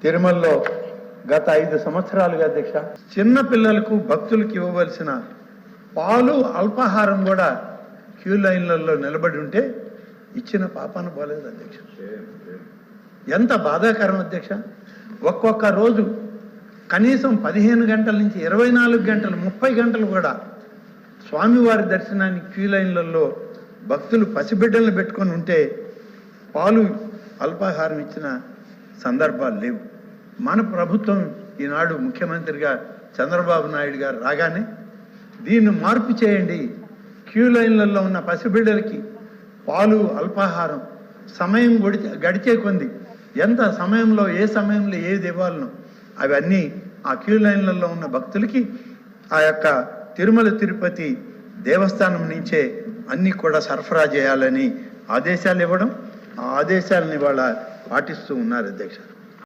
తిరుమలలో గత 5 సంవత్సరాలుగా అధ్యక్ష చిన్న పిల్లలకు భక్తులకు ఇవ్వవలసిన పాలు అల్పాహారం కూడా క్యూ లైన్లలో నిలబడి ఉంటే ఇచ్చిన పాపాన పోలేదు అధ్యక్ష. ఎంత బాధాకరం అధ్యక్ష. ఒక్కొక్క రోజు కనీసం 15 గంటల నుంచి 24 గంటలు 30 గంటలు కూడా స్వామివారి దర్శనానికి క్యూ లైన్లలో భక్తులు పసిబిడ్డలను పెట్టుకొని ఉంటే పాలు అల్పాహారం ఇచ్చిన సందర్భాలు లేవు. మన ప్రభుత్వం ఈనాడు ముఖ్యమంత్రిగా చంద్రబాబు నాయుడు గారు రాగానే దీన్ని మార్పు చేయండి, క్యూ లైన్లలో ఉన్న పసిబిడ్డలకి పాలు అల్పాహారం సమయం గడిచే కొంది ఎంత సమయంలో ఏ సమయంలో ఏది ఇవ్వాలనో అవన్నీ ఆ క్యూ లైన్లలో ఉన్న భక్తులకి ఆ యొక్క తిరుమల తిరుపతి దేవస్థానం నుంచే అన్నీ కూడా సరఫరా చేయాలని ఆదేశాలు ఇవ్వడం, ఆ ఆదేశాలని వాళ్ళ పాటిస్తూ ఉన్నారు అధ్యక్ష.